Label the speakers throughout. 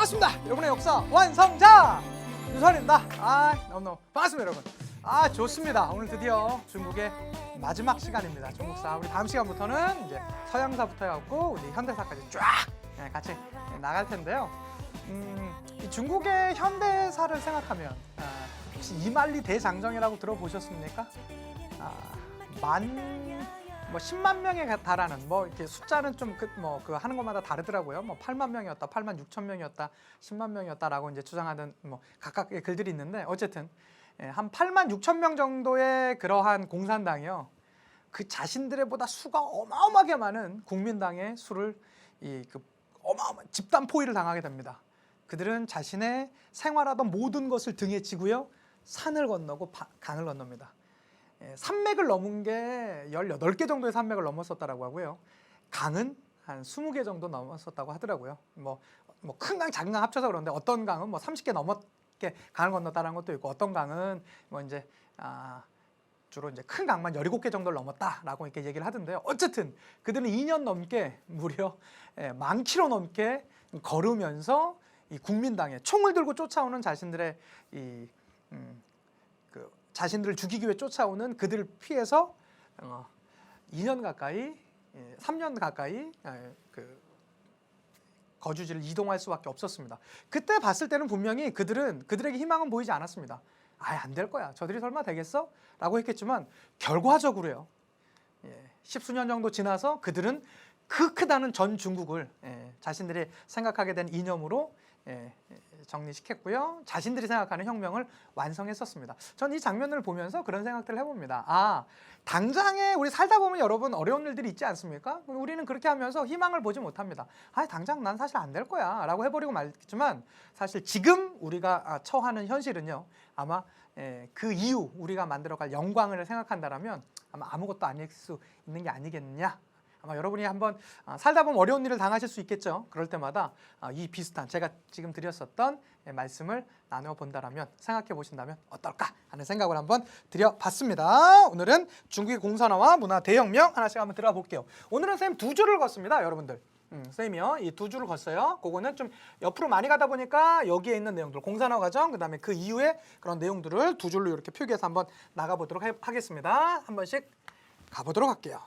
Speaker 1: 반갑습니다. 여러분의 역사 완성자 유선입니다. 너무너무 반갑습니다, 여러분. 좋습니다. 오늘 드디어 중국의 마지막 시간입니다. 중국사. 우리 다음 시간부터는 이제 서양사부터 해갖고 우리 현대사까지 쫙 같이 나갈 텐데요. 이 중국의 현대사를 생각하면 혹시 이만리 대장정이라고 들어보셨습니까? 10만 명에 달하는 이렇게 숫자는 좀 그 하는 것마다 다르더라고요. 8만 명이었다, 8만 6천 명이었다, 10만 명이었다라고 이제 주장하는 각각의 글들이 있는데 어쨌든 한 8만 6천 명 정도의 그러한 공산당이요. 그 자신들의 보다 수가 어마어마하게 많은 국민당의 수를 어마어마한 집단 포위를 당하게 됩니다. 그들은 자신의 생활하던 모든 것을 등에 지고요. 산을 건너고 강을 건넙니다. 산맥을 넘은 게 18개 정도의 산맥을 넘었었다라고 하고요. 강은 한 20개 정도 넘었었다고 하더라고요. 큰 강, 작은 강 합쳐서 그런데 어떤 강은 30개 넘게 강을 건넜다는 것도 있고 어떤 강은 주로 이제 큰 강만 17개 정도를 넘었다라고 이렇게 얘기를 하던데요. 어쨌든 그들은 2년 넘게 무려 10,000km 넘게 걸으면서 이 국민당에 총을 들고 쫓아오는 자신들의 자신들을 죽이기 위해 쫓아오는 그들을 피해서 2년 가까이, 3년 가까이 거주지를 이동할 수밖에 없었습니다. 그때 봤을 때는 분명히 그들에게 희망은 보이지 않았습니다. 안 될 거야. 저들이 설마 되겠어? 라고 했겠지만 결과적으로요. 10수년 정도 지나서 그들은 그 크다는 전 중국을 자신들이 생각하게 된 이념으로 정리시켰고요. 자신들이 생각하는 혁명을 완성했었습니다. 전 이 장면을 보면서 그런 생각들을 해봅니다. 당장에 우리 살다 보면 여러분 어려운 일들이 있지 않습니까? 우리는 그렇게 하면서 희망을 보지 못합니다. 당장 난 사실 안 될 거야 라고 해버리고 말겠지만 사실 지금 우리가 처하는 현실은요. 아마 그 이후 우리가 만들어갈 영광을 생각한다면 아마 아무것도 아닐 수 있는 게 아니겠느냐. 아마 여러분이 한번 살다 보면 어려운 일을 당하실 수 있겠죠. 그럴 때마다 이 비슷한 제가 지금 드렸었던 말씀을 나누어 본다라면 생각해 보신다면 어떨까 하는 생각을 한번 드려봤습니다. 오늘은 중국의 공산화와 문화 대혁명 하나씩 한번 들어가 볼게요. 오늘은 선생님 2줄을 걷습니다, 여러분들. 선생님이요, 이 2줄을 걷어요. 그거는 좀 옆으로 많이 가다 보니까 여기에 있는 내용들, 공산화 과정, 그다음에 그 이후에 그런 내용들을 2줄로 이렇게 표기해서 한번 나가보도록 하겠습니다. 한 번씩 가보도록 할게요.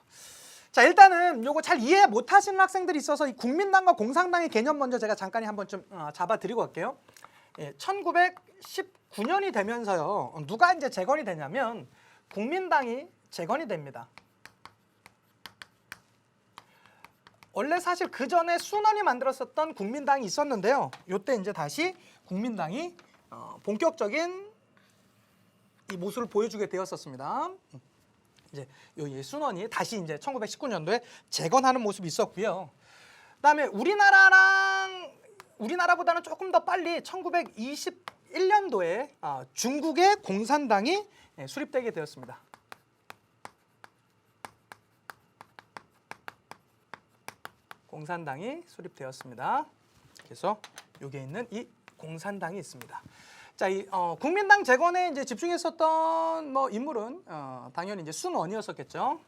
Speaker 1: 자, 일단은 요거 잘 이해 못하시는 학생들이 있어서 이 국민당과 공산당의 개념 먼저 제가 잠깐 한번 좀 잡아드리고 갈게요. 1919년이 되면서요. 누가 이제 재건이 되냐면 국민당이 재건이 됩니다. 원래 사실 그 전에 순원이 만들었었던 국민당이 있었는데요. 요때 이제 다시 국민당이 본격적인 이 모습을 보여주게 되었었습니다. 이제 이 순원이 다시 이제 1919년도에 재건하는 모습이 있었고요. 그다음에 우리나라보다는 조금 더 빨리 1921년도에 중국의 공산당이 수립되게 되었습니다. 공산당이 수립되었습니다. 그래서 여기에 있는 이 공산당이 있습니다. 자, 이 국민당 재건에 이제 집중했었던 인물은 당연히 이제 순원이었었겠죠.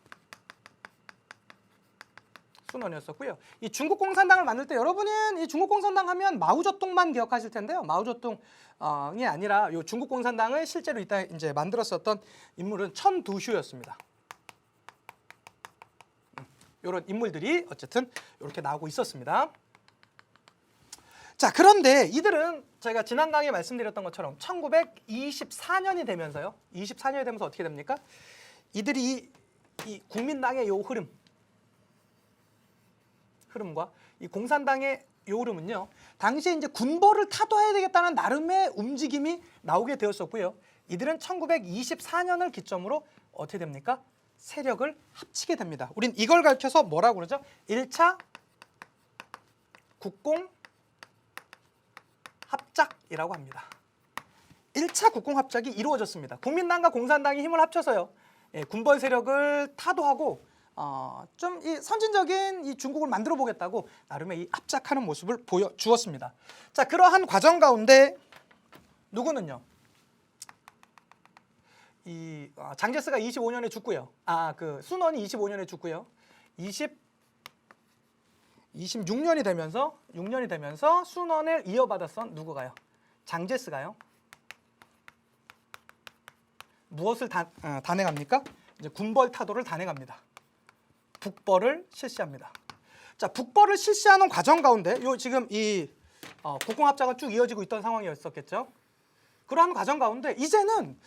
Speaker 1: 순원이었었고요. 이 중국 공산당을 만들 때 여러분은 이 중국 공산당 하면 마오쩌둥만 기억하실 텐데요. 마오쩌둥이 아니라 이 중국 공산당을 실제로 이따 이제 만들었었던 인물은 천두슈였습니다. 이런 인물들이 어쨌든 이렇게 나오고 있었습니다. 자, 그런데 이들은 제가 지난 강의에 말씀드렸던 것처럼 1924년이 되면서요. 24년이 되면서 어떻게 됩니까? 이들이 이 국민당의 요 흐름과 이 공산당의 요 흐름은요. 당시에 이제 군벌을 타도해야 되겠다는 나름의 움직임이 나오게 되었었고요. 이들은 1924년을 기점으로 어떻게 됩니까? 세력을 합치게 됩니다. 우린 이걸 가르쳐서 뭐라고 그러죠? 1차 국공 합작이라고 합니다. 1차 국공 합작이 이루어졌습니다. 국민당과 공산당이 힘을 합쳐서요. 군벌 세력을 타도하고 좀 이 선진적인 이 중국을 만들어 보겠다고 나름의 이 합작하는 모습을 보여주었습니다. 자, 그러한 과정 가운데 누구는요? 이 장제스가 25년에 죽고요. 그 순원이 25년에 죽고요. 26년이 되면서 6년이 되면서 순원을 이어받았던 누구가요? 장제스가요. 무엇을 단행합니까? 이제 군벌 타도를 단행합니다. 북벌을 실시합니다. 자, 북벌을 실시하는 과정 가운데 요 지금 이 국공합작은 쭉 이어지고 있던 상황이었었겠죠. 그러한 과정 가운데 이제는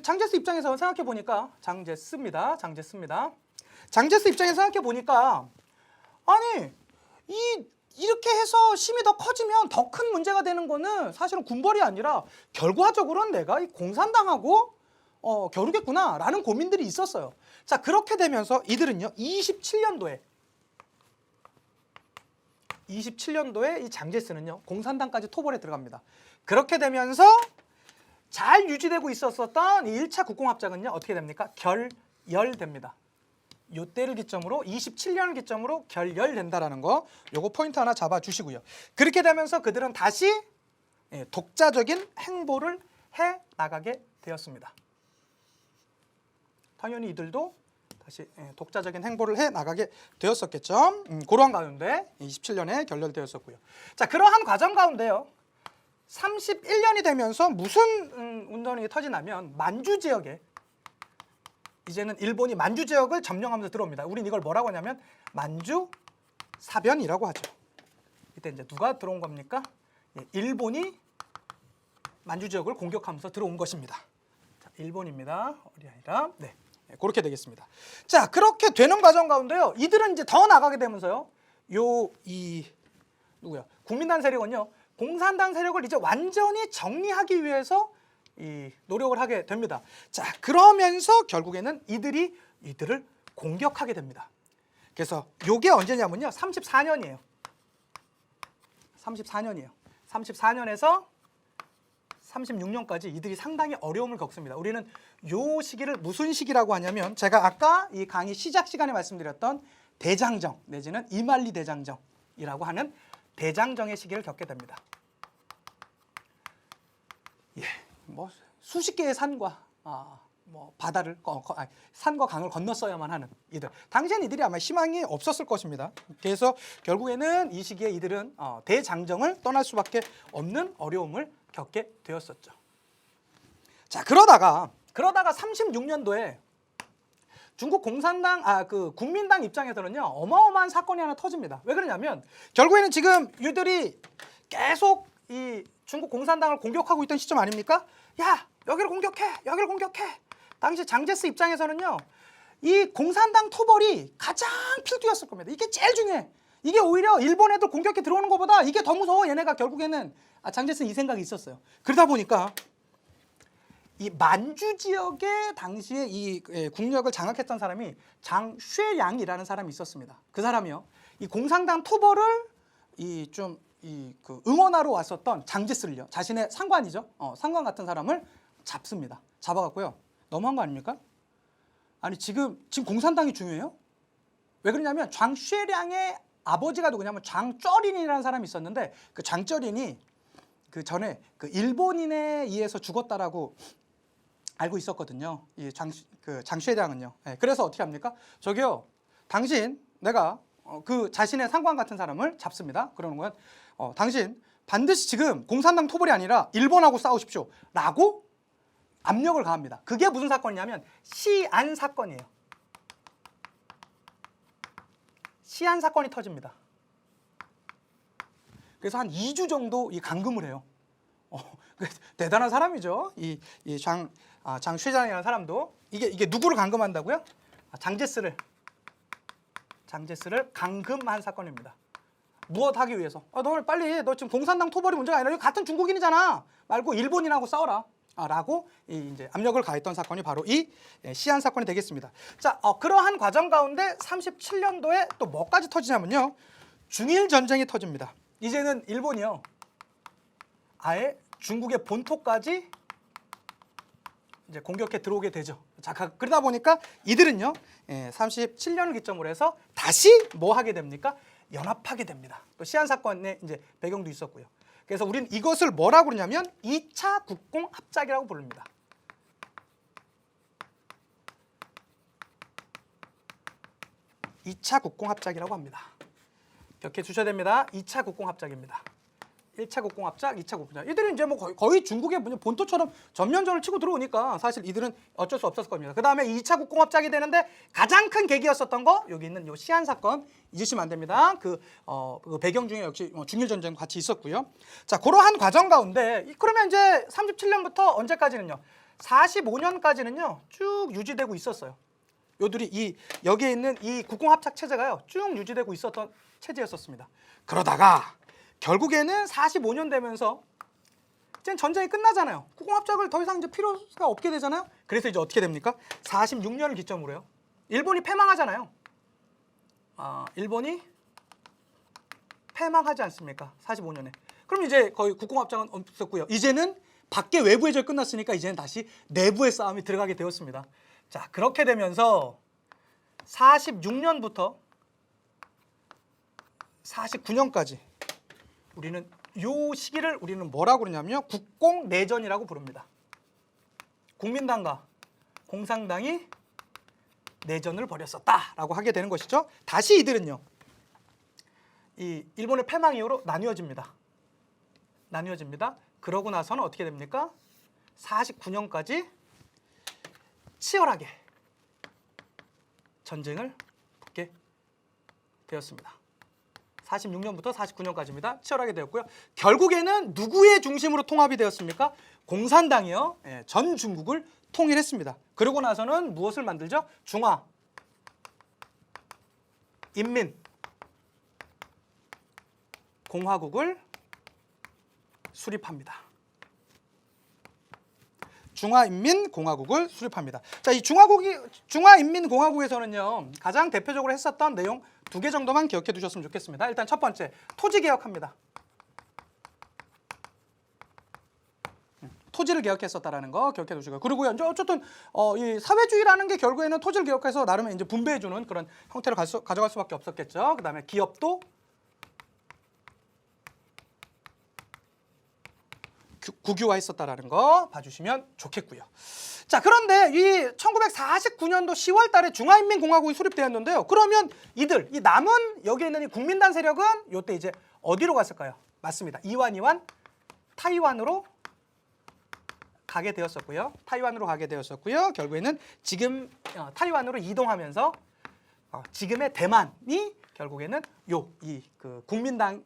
Speaker 1: 장제스 입장에서 생각해 보니까 장제스입니다. 장제스 입장에서 생각해 보니까 아니 이렇게 해서 힘이 더 커지면 더 큰 문제가 되는 거는 사실은 군벌이 아니라 결과적으로는 내가 이 공산당하고 겨루겠구나라는 고민들이 있었어요. 자, 그렇게 되면서 이들은요 27년도에 이 장제스는요 공산당까지 토벌에 들어갑니다. 그렇게 되면서 잘 유지되고 있었던 이 1차 국공합작은요 어떻게 됩니까? 결열됩니다. 요때를 기점으로 27년을 기점으로 결열된다라는 거 요거 포인트 하나 잡아주시고요. 그렇게 되면서 그들은 다시 독자적인 행보를 해 나가게 되었습니다. 당연히 이들도 다시 독자적인 행보를 해 나가게 되었었겠죠. 그러한 가운데 27년에 결렬되었었고요. 자, 그러한 과정 가운데요. 31년이 되면서 무슨 운동이 터지냐면 만주 지역에 이제는 일본이 만주 지역을 점령하면서 들어옵니다. 우린 이걸 뭐라고 하냐면 만주 사변이라고 하죠. 이때 이제 누가 들어온 겁니까? 일본이 만주 지역을 공격하면서 들어온 것입니다. 자, 일본입니다. 어디 아니라 네. 그렇게 되겠습니다. 자, 그렇게 되는 과정 가운데요. 이들은 이제 더 나가게 되면서요. 누구야? 국민당 세력은요. 공산당 세력을 이제 완전히 정리하기 위해서 이 노력을 하게 됩니다. 자, 그러면서 결국에는 이들을 공격하게 됩니다. 그래서 요게 언제냐면요. 34년이에요. 34년에서 36년까지 이들이 상당히 어려움을 겪습니다. 우리는 요 시기를 무슨 시기라고 하냐면 제가 아까 이 강의 시작 시간에 말씀드렸던 대장정 내지는 이말리 대장정이라고 하는 대장정의 시기를 겪게 됩니다. 뭐 수십 개의 산과 바다를 산과 강을 건넜어야만 하는 이들. 당시엔 이들이 아마 희망이 없었을 것입니다. 그래서 결국에는 이 시기에 이들은 대장정을 떠날 수밖에 없는 어려움을 겪게 되었었죠. 자, 그러다가 36년도에 중국 공산당 국민당 입장에서는요 어마어마한 사건이 하나 터집니다. 왜 그러냐면 결국에는 지금 이들이 계속 이 중국 공산당을 공격하고 있던 시점 아닙니까? 야, 여기를 공격해. 당시 장제스 입장에서는요 이 공산당 토벌이 가장 필두였을 겁니다. 이게 제일 중요해. 이게 오히려 일본 애들 공격해 들어오는 것보다 이게 더 무서워. 얘네가 결국에는 장제스는 이 생각이 있었어요. 그러다 보니까 이 만주 지역에 당시에 이 국력을 장악했던 사람이 장쉐량이라는 사람이 있었습니다. 그 사람이요 이 공산당 토벌을 응원하러 왔었던 장제스를요 자신의 상관이죠 상관 같은 사람을 잡습니다. 잡아갖고요 너무한 거 아닙니까? 아니 지금 공산당이 중요해요? 왜 그러냐면 장쉐량의 아버지가 누구냐면 장쩌린이라는 사람이 있었는데 그 장쩌린이 그 전에 그 일본인에 의해서 죽었다라고 알고 있었거든요. 이 장쉐량은요. 그래서 어떻게 합니까? 저기요, 당신 내가 그 자신의 상관 같은 사람을 잡습니다. 그러는 건 당신 반드시 지금 공산당 토벌이 아니라 일본하고 싸우십시오. 라고 압력을 가합니다. 그게 무슨 사건이냐면 시안 사건이에요. 시안 사건이 터집니다. 그래서 한 2주 정도 이 감금을 해요. 대단한 사람이죠. 장쉐장이라는 사람도 이게 누구를 감금한다고요? 장제스를 감금한 사건입니다. 무엇 하기 위해서? 너 지금 공산당 토벌이 문제가 아니라 같은 중국인이잖아. 말고 일본인하고 싸워라. 라고 이제 압력을 가했던 사건이 바로 이 시안 사건이 되겠습니다. 자, 그러한 과정 가운데 37년도에 또 뭐까지 터지냐면요. 중일 전쟁이 터집니다. 이제는 일본이요. 아예 중국의 본토까지 이제 공격해 들어오게 되죠. 자, 그러다 보니까 이들은요. 37년을 기점으로 해서 다시 뭐 하게 됩니까? 연합하게 됩니다. 또 시안 사건의 이제 배경도 있었고요. 그래서 우리는 이것을 뭐라고 그러냐면 2차 국공합작이라고 부릅니다. 2차 국공합작이라고 합니다. 기억해 주셔야 됩니다. 2차 국공합작입니다. 1차 국공합작, 2차 국공합작. 이들은 이제 뭐 거의 중국의 본토처럼 전면전을 치고 들어오니까 사실 이들은 어쩔 수 없었을 겁니다. 그 다음에 2차 국공합작이 되는데 가장 큰 계기였었던 거 여기 있는 요 시안 사건 잊으시면 안 됩니다. 그 배경 중에 역시 중일 전쟁 같이 있었고요. 자, 그러한 과정 가운데 그러면 이제 37년부터 언제까지는요? 45년까지는요 쭉 유지되고 있었어요. 요들이 여기에 있는 이 국공합작 체제가요 쭉 유지되고 있었던 체제였었습니다. 그러다가 결국에는 45년 되면서 이제 전쟁이 끝나잖아요. 국공합작을 더 이상 이제 필요가 없게 되잖아요. 그래서 이제 어떻게 됩니까? 46년을 기점으로요. 일본이 패망하잖아요. 일본이 패망하지 않습니까? 45년에. 그럼 이제 거의 국공합작은 없었고요. 이제는 밖에 외부의 절 끝났으니까 이제는 다시 내부의 싸움이 들어가게 되었습니다. 자, 그렇게 되면서 46년부터 49년까지 우리는 요 시기를 우리는 뭐라고 그러냐면요. 국공내전이라고 부릅니다. 국민당과 공산당이 내전을 벌였었다라고 하게 되는 것이죠. 다시 이들은요. 이 일본의 패망 이후로 나뉘어집니다. 그러고 나서는 어떻게 됩니까? 49년까지 치열하게 전쟁을 붙게 되었습니다. 46년부터 49년까지입니다. 치열하게 되었고요. 결국에는 누구의 중심으로 통합이 되었습니까? 공산당이요. 전 중국을 통일했습니다. 그러고 나서는 무엇을 만들죠? 중화 인민 공화국을 수립합니다. 중화인민공화국을 수립합니다. 자, 이 중화인민공화국에서는요 가장 대표적으로 했었던 내용 2개 정도만 기억해 두셨으면 좋겠습니다. 일단 첫 번째, 토지 개혁합니다. 토지를 개혁했었다라는 거 기억해 두시고요. 그리고요, 어쨌든 이 사회주의라는 게 결국에는 토지를 개혁해서 나름의 이제 분배해주는 그런 형태를 가져갈 수밖에 없었겠죠. 그다음에 기업도 국유화했었다라는 거 봐주시면 좋겠고요. 자, 그런데 이 1949년도 10월 달에 중화인민공화국이 수립되었는데요. 그러면 이 남은 여기에 있는 이 국민당 세력은 이때 이제 어디로 갔을까요? 맞습니다. 이완 타이완으로 가게 되었었고요. 결국에는 지금 타이완으로 이동하면서 지금의 대만이 결국에는 그 국민당의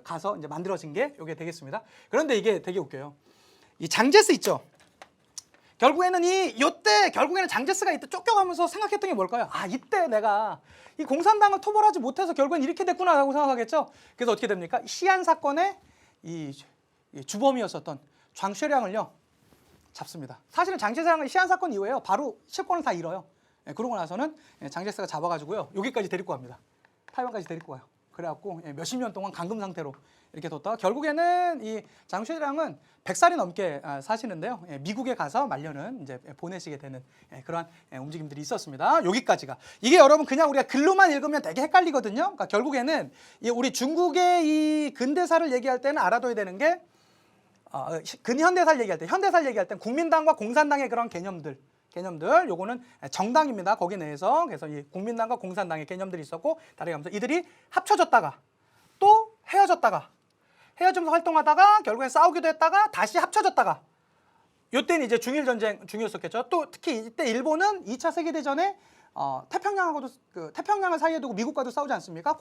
Speaker 1: 가서 이제 만들어진 게 이게 되겠습니다. 그런데 이게 되게 웃겨요. 이 장제스 있죠. 결국에는 결국에는 장제스가 이때 쫓겨가면서 생각했던 게 뭘까요? 이때 내가 이 공산당을 토벌하지 못해서 결국엔 이렇게 됐구나라고 생각하겠죠. 그래서 어떻게 됩니까? 시안 사건의 이 주범이었었던 장쉐량을요 잡습니다. 사실은 장제스랑은 시안 사건 이후에요 바로 실권을 다 잃어요. 그러고 나서는 장제스가 잡아가지고요 여기까지 데리고 갑니다. 타이완까지 데리고 가요. 그래갖고 몇십 년 동안 감금 상태로 이렇게 뒀다가 결국에는 이 장쉐량은 100살이 넘게 사시는데요. 미국에 가서 말년은 이제 보내시게 되는 그러한 움직임들이 있었습니다. 여기까지가. 이게 여러분 그냥 우리가 글로만 읽으면 되게 헷갈리거든요. 그러니까 결국에는 우리 중국의 이 근대사를 얘기할 때는 알아둬야 되는 게 근현대사를 얘기할 때 국민당과 공산당의 그런 개념들 요거는 정당입니다. 거기 내에서 그래서 이 국민당과 공산당의 개념들이 있었고 다르게 하면서 이들이 합쳐졌다가 또 헤어지면서 활동하다가 결국에 싸우기도 했다가 다시 합쳐졌다가 요때는 이제 중일 전쟁 중이었었겠죠. 또 특히 이때 일본은 2차 세계대전에 태평양을 사이에 두고 미국과도 싸우지 않습니까?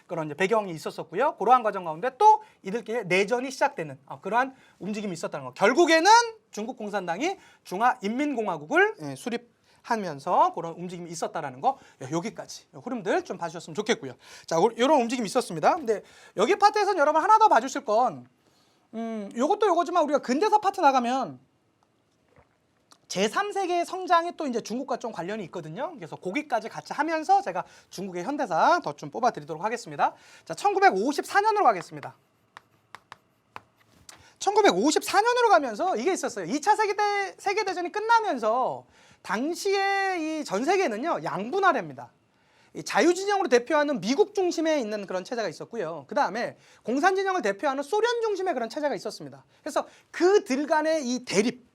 Speaker 1: 그런 이제 배경이 있었었고요. 그러한 과정 가운데 또 이들끼리 내전이 시작되는 그러한 움직임이 있었다는 거. 결국에는 중국 공산당이 중화인민공화국을 수립하면서 그런 움직임이 있었다라는 거. 여기까지 흐름들 좀 봐주셨으면 좋겠고요. 자, 이런 움직임이 있었습니다. 근데 여기 파트에서는 여러분 하나 더 봐주실 건 요것도 요거지만 우리가 근대사 파트 나가면 제3세계의 성장이 또 이제 중국과 좀 관련이 있거든요. 그래서 거기까지 같이 하면서 제가 중국의 현대사 더 좀 뽑아드리도록 하겠습니다. 자, 1954년으로 가겠습니다. 1954년으로 가면서 이게 있었어요. 2차 세계대전이 끝나면서 당시에 이 전 세계는요 양분화됩니다. 이 자유진영으로 대표하는 미국 중심에 있는 그런 체제가 있었고요. 그 다음에 공산진영을 대표하는 소련 중심의 그런 체제가 있었습니다. 그래서 그들 간의 이 대립,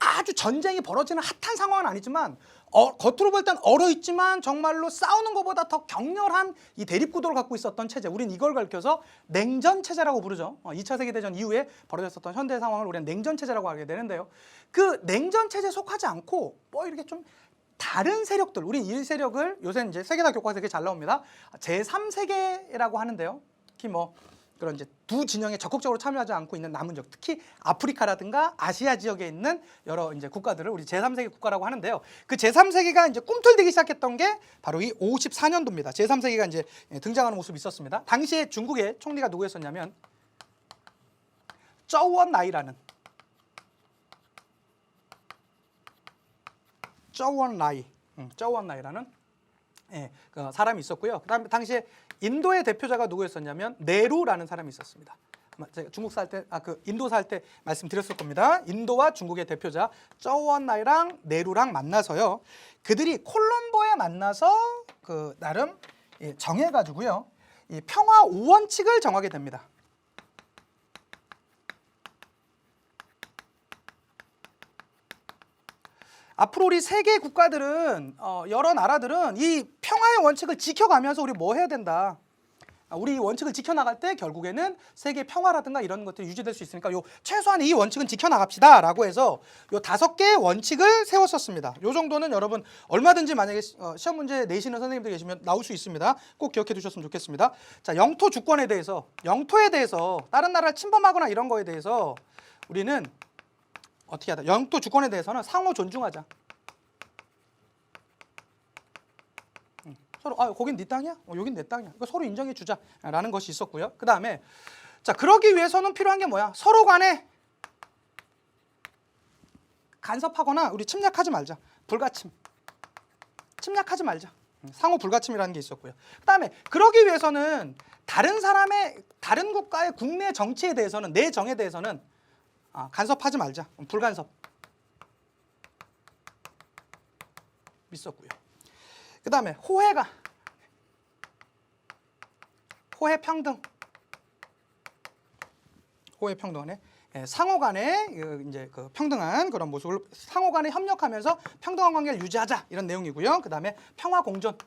Speaker 2: 아주 전쟁이 벌어지는 핫한 상황은 아니지만 겉으로 볼 땐 얼어있지만 정말로 싸우는 것보다 더 격렬한 이 대립구도를 갖고 있었던 체제. 우린 이걸 가리켜서 냉전체제라고 부르죠. 2차 세계대전 이후에 벌어졌었던 현대 상황을 우리는 냉전체제라고 하게 되는데요. 그 냉전체제에 속하지 않고 뭐 이렇게 좀 다른 세력들, 우리 이 세력을 요새 이제 세계사 교과서에 되게 잘 나옵니다. 제3세계라고 하는데요. 특히 뭐 그런 이제 두 진영에 적극적으로 참여하지 않고 있는 남은 지역, 특히 아프리카라든가 아시아 지역에 있는 여러 이제 국가들을 우리 제3세계 국가라고 하는데요. 그 제3세계가 이제 꿈틀대기 시작했던 게 바로 이 54년도입니다. 제3세계가 이제 등장하는 모습이 있었습니다. 당시에 중국의 총리가 누구였었냐면 쩌우원라이라는 쩌우원라이라는 그 사람이 있었고요. 그다음에 당시에 인도의 대표자가 누구였었냐면 네루라는 사람이 있었습니다. 제가 중국 살 때, 인도 살 때 말씀드렸을 겁니다. 인도와 중국의 대표자 쩌우원라이랑 네루랑 만나서요. 그들이 콜롬보에 만나서 그 나름 정해가지고요. 이 평화 5원칙을 정하게 됩니다. 앞으로 우리 세계 국가들은 여러 나라들은 이 평화의 원칙을 지켜가면서 우리 뭐 해야 된다. 우리 이 원칙을 지켜나갈 때 결국에는 세계 평화라든가 이런 것들이 유지될 수 있으니까 최소한 이 원칙은 지켜나갑시다 라고 해서 5개의 원칙을 세웠었습니다. 요 정도는 여러분 얼마든지 만약에 시험 문제 내시는 선생님들 계시면 나올 수 있습니다. 꼭 기억해 두셨으면 좋겠습니다. 자, 영토 주권에 대해서, 영토에 대해서 다른 나라를 침범하거나 이런 거에 대해서 우리는 어떻게 하다? 영토 주권에 대해서는 상호 존중하자. 서로 거긴 네 땅이야? 여긴 내 땅이야. 이거 서로 인정해 주자라는 것이 있었고요. 그 다음에 자, 그러기 위해서는 필요한 게 뭐야? 서로 간에 간섭하거나 우리 침략하지 말자. 불가침. 침략하지 말자. 상호 불가침이라는 게 있었고요. 그 다음에 그러기 위해서는 다른 국가의 국내 정치에 대해서는, 내 정에 대해서는 간섭하지 말자. 불간섭. 있었고요. 그 다음에 호혜 평등. 호혜 평등에 상호간에 이제 그 평등한 그런 모습을 상호간에 협력하면서 평등한 관계를 유지하자 이런 내용이고요. 그 다음에 평화 공존.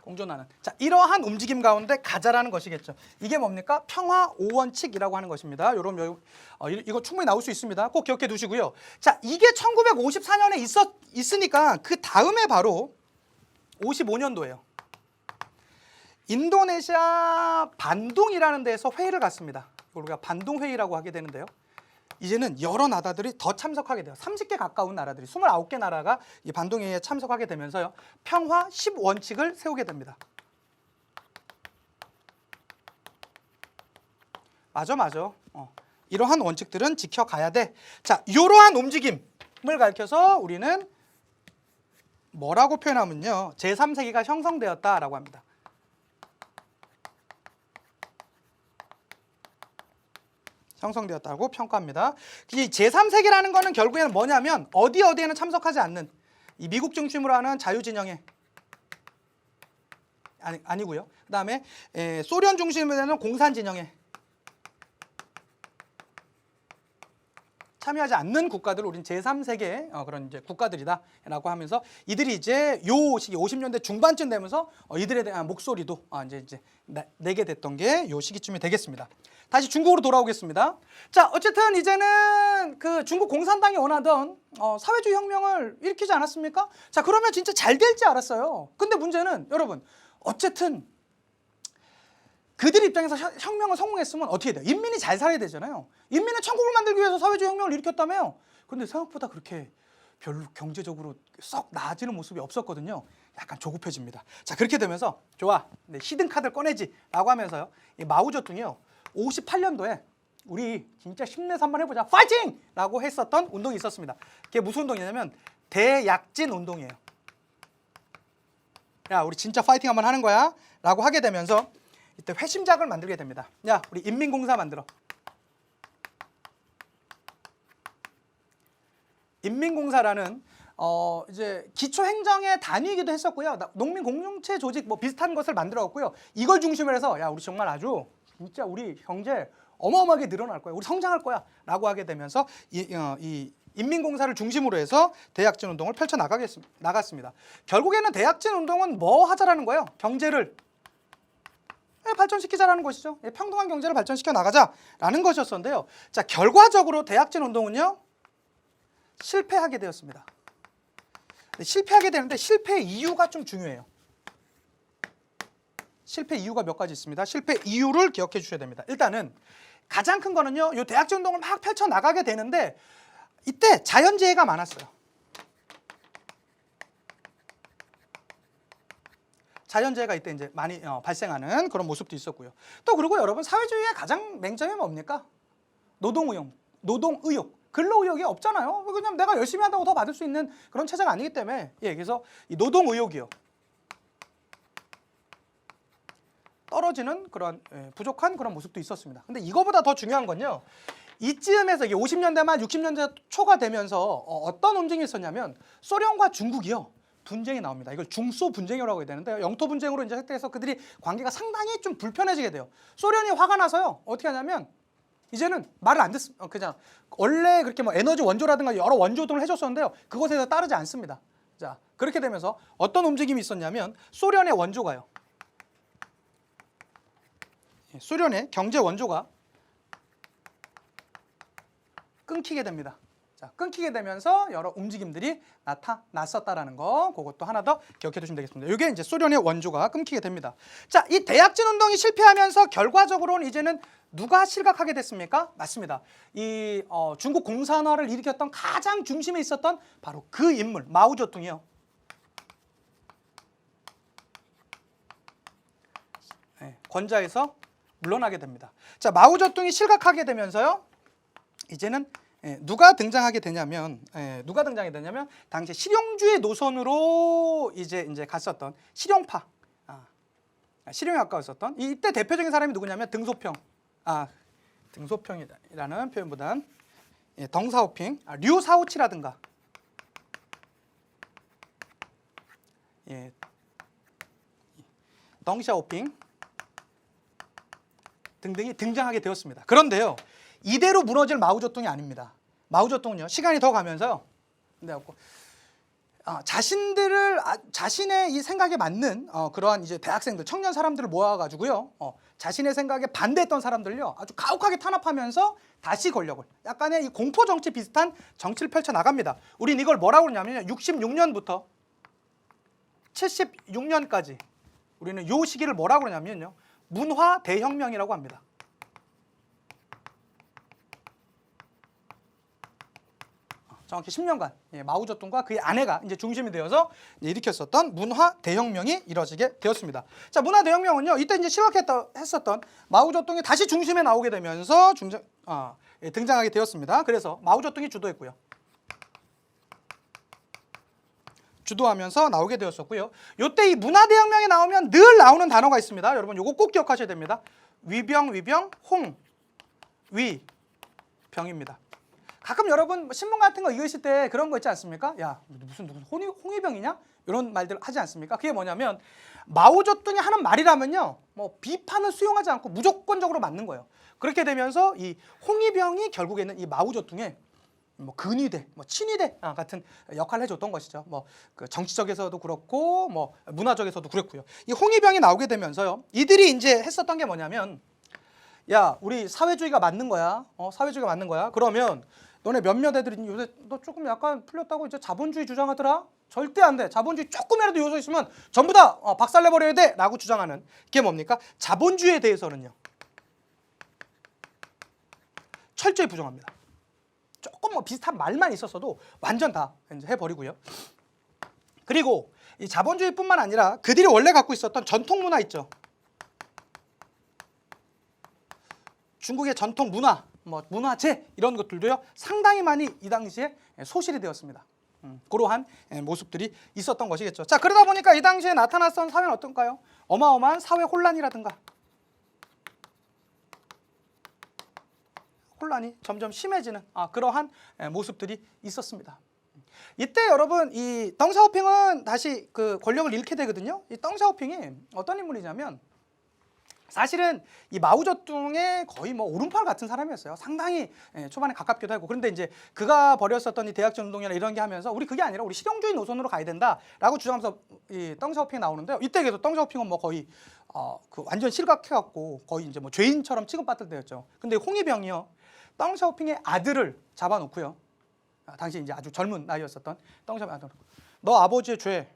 Speaker 2: 공존하는. 자, 이러한 움직임 가운데 가자라는 것이겠죠. 이게 뭡니까? 평화 5원칙이라고 하는 것입니다. 이거 충분히 나올 수 있습니다. 꼭 기억해 두시고요. 자, 이게 1954년에 있으니까 그 다음에 바로 55년도예요. 인도네시아 반둥이라는 데서 회의를 갔습니다. 이걸 우리가 반둥회의라고 하게 되는데요. 이제는 여러 나라들이 더 참석하게 돼요. 30개 가까운 나라들이, 29개 나라가 이 반둥회의에 참석하게 되면서요. 평화 10원칙을 세우게 됩니다. 맞아. 이러한 원칙들은 지켜가야 돼. 자, 이러한 움직임을 가리켜서 우리는 뭐라고 표현하면요. 제3세기가 형성되었다라고 합니다. 형성되었다고 평가합니다. 이 제3세계라는 거는 결국에는 뭐냐면 어디에는 참석하지 않는 이 미국 중심으로 하는 자유진영회 아니고요. 그 다음에 소련 중심으로 하는 공산진영회 참여하지 않는 국가들을 우린 제3세계 그런 이제 국가들이다라고 하면서 이들이 이제 요 시기 50년대 중반쯤 되면서 이들에 대한 목소리도 이제 내게 됐던 게 요 시기쯤이 되겠습니다. 다시 중국으로 돌아오겠습니다. 자, 어쨌든 이제는 그 중국 공산당이 원하던 사회주의 혁명을 일으키지 않았습니까? 자, 그러면 진짜 잘 될지 알았어요. 근데 문제는 여러분 어쨌든 그들 입장에서 혁명을 성공했으면 어떻게 돼요? 인민이 잘 살아야 되잖아요. 인민은 천국을 만들기 위해서 사회주의 혁명을 일으켰다며요. 근데 생각보다 그렇게 별로 경제적으로 썩 나아지는 모습이 없었거든요. 약간 조급해집니다. 자, 그렇게 되면서 좋아, 히든 카드를 꺼내지 라고 하면서요. 이 마오쩌둥이요. 58년도에 우리 진짜 힘내서 한번 해보자. 파이팅! 라고 했었던 운동이 있었습니다. 그게 무슨 운동이냐면 대약진 운동이에요. 야, 우리 진짜 파이팅 한번 하는 거야 라고 하게 되면서 이때 회심작을 만들게 됩니다. 야, 우리 인민공사 만들어. 인민공사라는 이제 기초행정의 단위이기도 했었고요. 농민공동체 조직 뭐 비슷한 것을 만들어왔고요. 이걸 중심으로 해서 야, 우리 정말 아주 진짜 우리 경제 어마어마하게 늘어날 거야. 우리 성장할 거야라고 하게 되면서 이 인민공사를 중심으로 해서 대약진 운동을 펼쳐 나갔습니다. 결국에는 대약진 운동은 뭐 하자라는 거예요? 경제를 발전시키자라는 것이죠. 평등한 경제를 발전시켜 나가자라는 것이었는데요. 자, 결과적으로 대약진 운동은요 실패하게 되었습니다. 실패하게 되는데 실패 이유가 좀 중요해요. 실패 이유가 몇 가지 있습니다. 실패 이유를 기억해 주셔야 됩니다. 일단은 가장 큰 거는요, 이 대약진 운동을 막 펼쳐 나가게 되는데 이때 자연재해가 많았어요. 자연재해가 이때 이제 많이 발생하는 그런 모습도 있었고요. 또 그리고 여러분 사회주의의 가장 맹점이 뭡니까? 노동의욕, 근로의욕이 없잖아요. 그냥 내가 열심히 한다고 더 받을 수 있는 그런 체제가 아니기 때문에 그래서 이 노동의욕이요. 떨어지는 그런 부족한 그런 모습도 있었습니다. 근데 이거보다 더 중요한 건요. 이쯤에서 이게 50년대 말 60년대 초가 되면서 어떤 움직임이 있었냐면 소련과 중국이요. 분쟁이 나옵니다. 이걸 중소 분쟁이라고 해야 되는데 영토 분쟁으로 이제 획득해서 그들이 관계가 상당히 좀 불편해지게 돼요. 소련이 화가 나서요. 어떻게 하냐면 이제는 말을 안 듣습니다. 그냥 원래 그렇게 뭐 에너지 원조라든가 여러 원조들을 해줬었는데요. 그것에 따르지 않습니다. 자, 그렇게 되면서 어떤 움직임이 있었냐면 소련의 원조가요. 소련의 경제 원조가 끊기게 됩니다. 자, 끊기게 되면서 여러 움직임들이 나타났었다라는 거, 그것도 하나 더 기억해 두시면 되겠습니다. 이게 이제 소련의 원조가 끊기게 됩니다. 자, 이 대약진 운동이 실패하면서 결과적으로는 이제는 누가 실각하게 됐습니까? 맞습니다. 이 중국 공산화를 일으켰던 가장 중심에 있었던 바로 그 인물 마오쩌둥이요. 권좌에서 물러나게 됩니다. 자, 마오쩌둥이 실각하게 되면서요. 이제는 누가 등장하게 되냐면 당시 실용주의 노선으로 이제 갔었던 실용파, 실용에 가까웠었던 이때 대표적인 사람이 누구냐면 등소평이라는 표현보단 덩사오핑, 류사오치라든가 덩샤오핑 등등이 등장하게 되었습니다. 그런데요, 이대로 무너질 마오쩌둥이 아닙니다. 마오쩌둥은요, 시간이 더 가면서요, 자신의 이 생각에 맞는 그러한 이제 대학생들, 청년 사람들을 모아가지고요, 자신의 생각에 반대했던 사람들요, 아주 가혹하게 탄압하면서 다시 권력을, 약간의 이 공포 정치 비슷한 정치를 펼쳐 나갑니다. 우린 이걸 뭐라고 그러냐면요, 66년부터 76년까지 우리는 이 시기를 뭐라고 그러냐면요, 문화 대혁명이라고 합니다. 정확히 10년간 마오쩌둥과 그의 아내가 이제 중심이 되어서 일으켰었던 문화 대혁명이 이뤄지게 되었습니다. 자, 문화 대혁명은요, 이때 이제 실각했었던 마오쩌둥이 다시 중심에 나오게 되면서 등장하게 되었습니다. 그래서 마오쩌둥이 주도했고요. 주도하면서 나오게 되었었고요. 이때 이 문화 대혁명이 나오면 늘 나오는 단어가 있습니다. 여러분 요거 꼭 기억하셔야 됩니다. 위병, 홍위병입니다. 가끔 여러분 신문 같은 거 읽으실 때 그런 거 있지 않습니까? 야, 무슨 홍위병이냐? 이런 말들 하지 않습니까? 그게 뭐냐면 마오쩌둥이 하는 말이라면요, 뭐 비판을 수용하지 않고 무조건적으로 맞는 거예요. 그렇게 되면서 이 홍위병이 결국에는 이 마오쩌둥의 뭐 근위대, 뭐 친위대 같은 역할을 해줬던 것이죠. 뭐 그 정치적에서도 그렇고, 뭐 문화적에서도 그렇고요. 이 홍위병이 나오게 되면서요, 이들이 이제 했었던 게 뭐냐면, 야, 우리 사회주의가 맞는 거야. 사회주의가 맞는 거야. 그러면 너네 몇몇 애들이 요새 너 조금 약간 풀렸다고 이제 자본주의 주장하더라. 절대 안 돼. 자본주의 조금이라도 요소 있으면 전부 다 박살내버려야 돼. 라고 주장하는 게 뭡니까? 자본주의에 대해서는요, 철저히 부정합니다. 조금 뭐 비슷한 말만 있었어도 완전 다 이제 해버리고요. 그리고 이 자본주의뿐만 아니라 그들이 원래 갖고 있었던 전통 문화 있죠. 중국의 전통 문화, 뭐 문화재 이런 것들도요, 상당히 많이 이 당시에 소실이 되었습니다. 그러한 모습들이 있었던 것이겠죠. 자, 그러다 보니까 이 당시에 나타났던 사회는 어떤가요? 어마어마한 사회 혼란이라든가 혼란이 점점 심해지는 그러한 모습들이 있었습니다. 이때 여러분 이 덩샤오핑은 다시 그 권력을 잃게 되거든요. 이 덩샤오핑이 어떤 인물이냐면 사실은 이 마오쩌둥의 거의 뭐 오른팔 같은 사람이었어요. 상당히 초반에 가깝기도 하고. 그런데 이제 그가 벌였었던 이 대약전 운동이나 이런 게 하면서 우리 그게 아니라 우리 실용주의 노선으로 가야 된다라고 주장하면서 이 덩샤오핑이 나오는데요. 이때 계속 덩샤오핑은 뭐 거의 그 완전 실각해갖고 거의 이제 뭐 죄인처럼 취급받을 때였죠. 근데 홍위병이요, 덩샤오핑의 아들을 잡아놓고요. 당시 이제 아주 젊은 나이였었던 덩샤오핑 아들, 너 아버지의 죄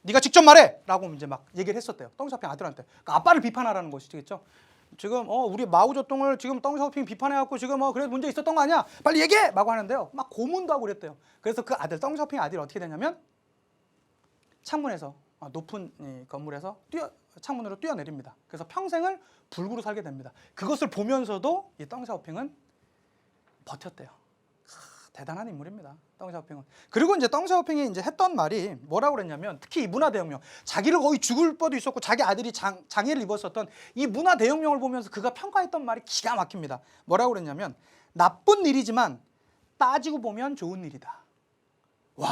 Speaker 2: 네가 직접 말해라고 이제 막 얘기를 했었대요. 덩샤오핑 아들한테. 그러니까 아빠를 비판하라는 것이겠죠. 지금 우리 마오쩌둥을 지금 덩샤오핑 비판해갖고 지금 그래도 문제 있었던 거 아니야? 빨리 얘기해! 라고 하는데요. 막 고문도 하고 그랬대요. 그래서 그 아들 덩샤오핑 아들이 어떻게 되냐면 창문에서 높은 이 건물에서 창문으로 뛰어내립니다. 그래서 평생을 불구로 살게 됩니다. 그것을 보면서도 이 덩샤오핑은 버텼대요. 대단한 인물입니다. 덩샤오핑은. 그리고 이제 덩샤오핑이 이제 했던 말이 뭐라고 그랬냐면, 특히 이 문화대혁명, 자기를 거의 죽을 뻔도 있었고 자기 아들이 장애를 입었었던 이 문화대혁명을 보면서 그가 평가했던 말이 기가 막힙니다. 뭐라고 그랬냐면, 나쁜 일이지만 따지고 보면 좋은 일이다. 와,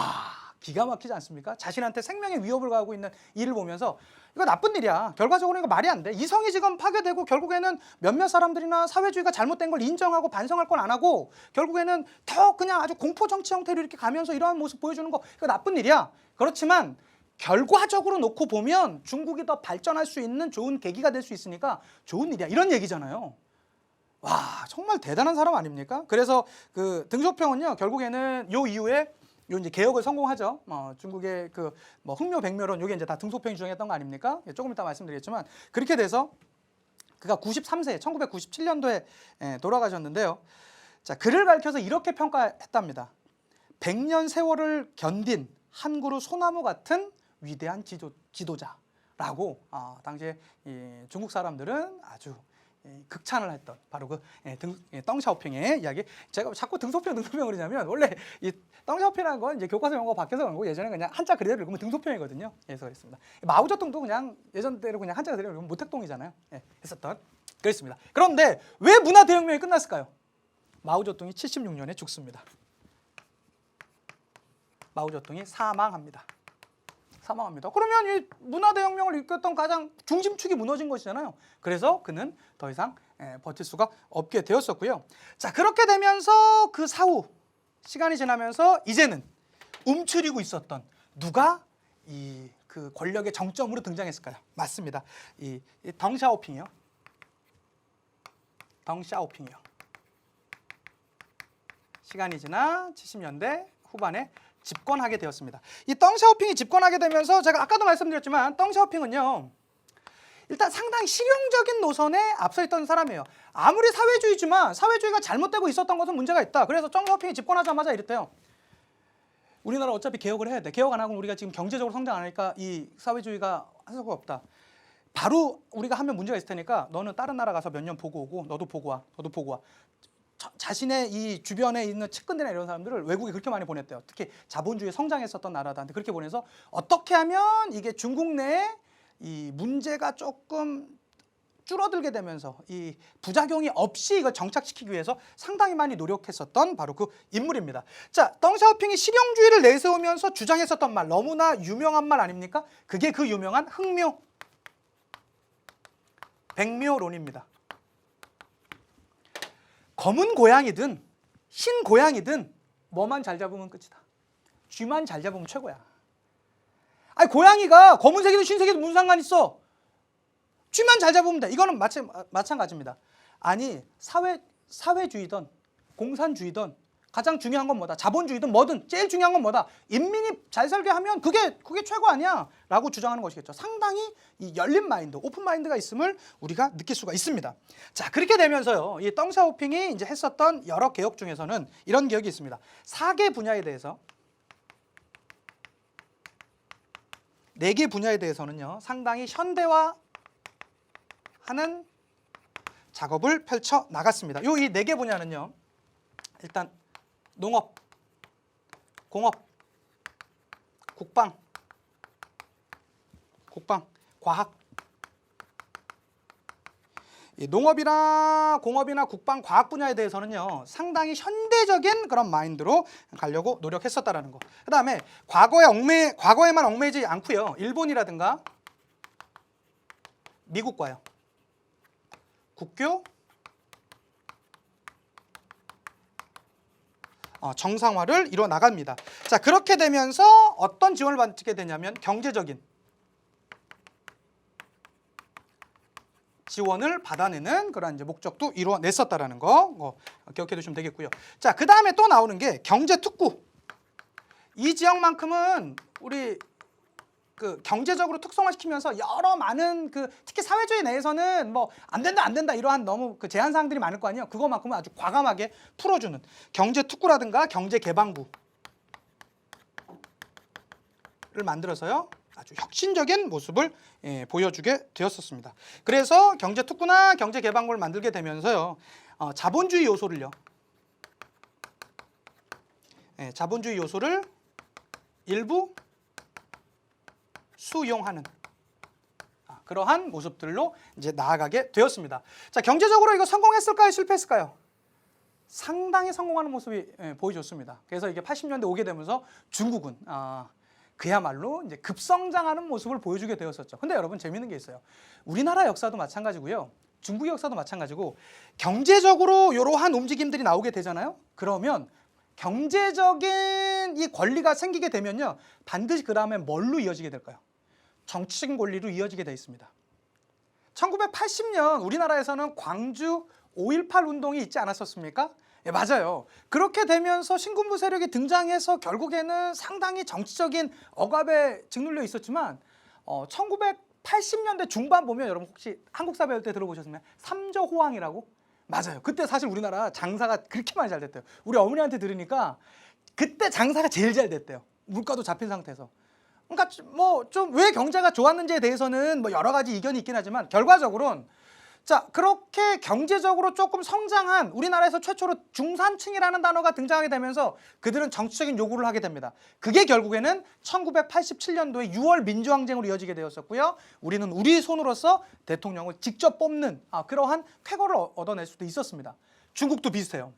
Speaker 2: 기가 막히지 않습니까? 자신한테 생명의 위협을 가하고 있는 일을 보면서 이거 나쁜 일이야. 결과적으로 이거 말이 안 돼. 이성이 지금 파괴되고 결국에는 몇몇 사람들이나 사회주의가 잘못된 걸 인정하고 반성할 건 안 하고 결국에는 더 그냥 아주 공포 정치 형태로 이렇게 가면서 이러한 모습 보여주는 거, 이거 나쁜 일이야. 그렇지만 결과적으로 놓고 보면 중국이 더 발전할 수 있는 좋은 계기가 될 수 있으니까 좋은 일이야. 이런 얘기잖아요. 와, 정말 대단한 사람 아닙니까? 그래서 그 등소평은요, 결국에는 요 이후에 요 이제 개혁을 성공하죠. 중국의 그 뭐 흥묘 백묘론, 요게 이제 다 등소평이 주장했던 거 아닙니까? 조금 이따 말씀드리겠지만, 그렇게 돼서 그가 93세 1997년도에 돌아가셨는데요. 자, 글을 밝혀서 이렇게 평가했답니다. 100년 세월을 견딘 한 그루 소나무 같은 위대한 지도자라고 당시에 이 중국 사람들은 아주 극찬을 했던 바로 그 덩샤오핑의 이야기. 제가 자꾸 등소평 그러냐면, 원래 이 덩샤오핑이라는 건 이제 교과서 용어가 바뀌어서 그런 거고, 예전에 그냥 한자 그대로 읽으면 등소평이거든요. 그래서 그랬습니다. 마오쩌둥도 그냥 예전대로 그냥 한자 그대로 읽으면 모택동이잖아요. 했었던 그랬습니다. 그런데 왜 문화대혁명이 끝났을까요? 마오쩌둥이 76년에 죽습니다. 마오쩌둥이 사망합니다. 그러면 이 문화대혁명을 이끌었던 가장 중심축이 무너진 것이잖아요. 그래서 그는 더 이상 버틸 수가 없게 되었었고요. 자, 그렇게 되면서 그 사후 시간이 지나면서 이제는 움츠리고 있었던 누가 이 그 권력의 정점으로 등장했을까요? 맞습니다. 이 덩샤오핑이요. 시간이 지나 70년대 후반에 집권하게 되었습니다. 이 덩샤오핑이 집권하게 되면서 제가 아까도 말씀드렸지만 덩샤오핑은요, 일단 상당히 실용적인 노선에 앞서 있던 사람이에요. 아무리 사회주의지만 사회주의가 잘못되고 있었던 것은 문제가 있다. 그래서 덩샤오핑이 집권하자마자 이랬대요. 우리나라 어차피 개혁을 해야 돼. 개혁 안 하고 우리가 지금 경제적으로 성장 안 하니까 이 사회주의가 할 수가 없다. 바로 우리가 하면 문제가 있을 테니까 너는 다른 나라 가서 몇 년 보고 오고 너도 보고 와. 자신의 이 주변에 있는 측근들이나 이런 사람들을 외국에 그렇게 많이 보냈대요. 특히 자본주의 성장했었던 나라들한테 그렇게 보내서 어떻게 하면 이게 중국 내에 이 문제가 조금 줄어들게 되면서 이 부작용이 없이 이걸 정착시키기 위해서 상당히 많이 노력했었던 바로 그 인물입니다. 자, 덩샤오핑이 실용주의를 내세우면서 주장했었던 말, 너무나 유명한 말 아닙니까? 그게 그 유명한 흥묘 백묘론입니다. 검은 고양이든 흰 고양이든 뭐만 잘 잡으면 끝이다. 쥐만 잘 잡으면 최고야. 아니, 고양이가 검은색이든 흰색이든 무슨 상관 있어? 쥐만 잘 잡으면 돼. 이거는 마찬가지입니다. 아니, 사회주의든 공산주의든 가장 중요한 건 뭐다? 자본주의든 뭐든 제일 중요한 건 뭐다? 인민이 잘 살게 하면 그게 최고 아니야? 라고 주장하는 것이겠죠. 상당히 이 열린 마인드, 오픈 마인드가 있음을 우리가 느낄 수가 있습니다. 자, 그렇게 되면서요, 이 덩샤오핑이 이제 했었던 여러 개혁 중에서는 이런 개혁이 있습니다. 4개 분야에 대해서, 4개 분야에 대해서는요, 상당히 현대화하는 작업을 펼쳐 나갔습니다. 이 4개 분야는요, 일단 농업, 공업, 국방, 과학. 이 농업이나 공업이나 국방, 과학 분야에 대해서는요, 상당히 현대적인 그런 마인드로 가려고 노력했었다라는 거. 그다음에 과거에만 얽매이지 않고요, 일본이라든가 미국과요, 국교 정상화를 이뤄 나갑니다. 자, 그렇게 되면서 어떤 지원을 받게 되냐면 경제적인 지원을 받아내는 그런 이제 목적도 이루어냈었다라는 거 기억해 두시면 되겠고요. 자, 그 다음에 또 나오는 게 경제특구. 이 지역만큼은 우리 그 경제적으로 특성화시키면서 여러 많은 그 특히 사회주의 내에서는 뭐 안 된다 이러한 너무 그 제한 사항들이 많을 거 아니에요. 그거만큼은 아주 과감하게 풀어주는 경제특구라든가 경제개방구를 만들어서요. 아주 혁신적인 모습을 보여주게 되었었습니다. 그래서 경제특구나 경제개방구를 만들게 되면서요. 자본주의 요소를요. 자본주의 요소를 일부 수용하는 그러한 모습들로 이제 나아가게 되었습니다. 자, 경제적으로 이거 성공했을까요? 실패했을까요? 상당히 성공하는 모습이 보여줬습니다. 그래서 이게 80년대 오게 되면서 중국은 그야말로 이제 급성장하는 모습을 보여주게 되었었죠. 근데 여러분 재미있는 게 있어요. 우리나라 역사도 마찬가지고요. 중국의 역사도 마찬가지고 경제적으로 이러한 움직임들이 나오게 되잖아요. 그러면 경제적인 이 권리가 생기게 되면요. 반드시 그 다음에 뭘로 이어지게 될까요? 정치적인 권리로 이어지게 되어 있습니다. 1980년 우리나라에서는 광주 5.18 운동이 있지 않았었습니까? 예, 맞아요. 그렇게 되면서 신군부 세력이 등장해서 결국에는 상당히 정치적인 억압에 짓눌려 있었지만 1980년대 중반 보면 여러분 혹시 한국사 배울 때 들어보셨나요? 삼저호황이라고? 맞아요. 그때 사실 우리나라 장사가 그렇게 많이 잘 됐대요. 우리 어머니한테 들으니까 그때 장사가 제일 잘 됐대요. 물가도 잡힌 상태에서. 그러니까 뭐 좀 왜 경제가 좋았는지에 대해서는 뭐 여러 가지 이견이 있긴 하지만 결과적으로는 자, 그렇게 경제적으로 조금 성장한 우리나라에서 최초로 중산층이라는 단어가 등장하게 되면서 그들은 정치적인 요구를 하게 됩니다. 그게 결국에는 1987년도에 6월 민주항쟁으로 이어지게 되었었고요. 우리는 우리 손으로서 대통령을 직접 뽑는 그러한 쾌거를 얻어낼 수도 있었습니다. 중국도 비슷해요.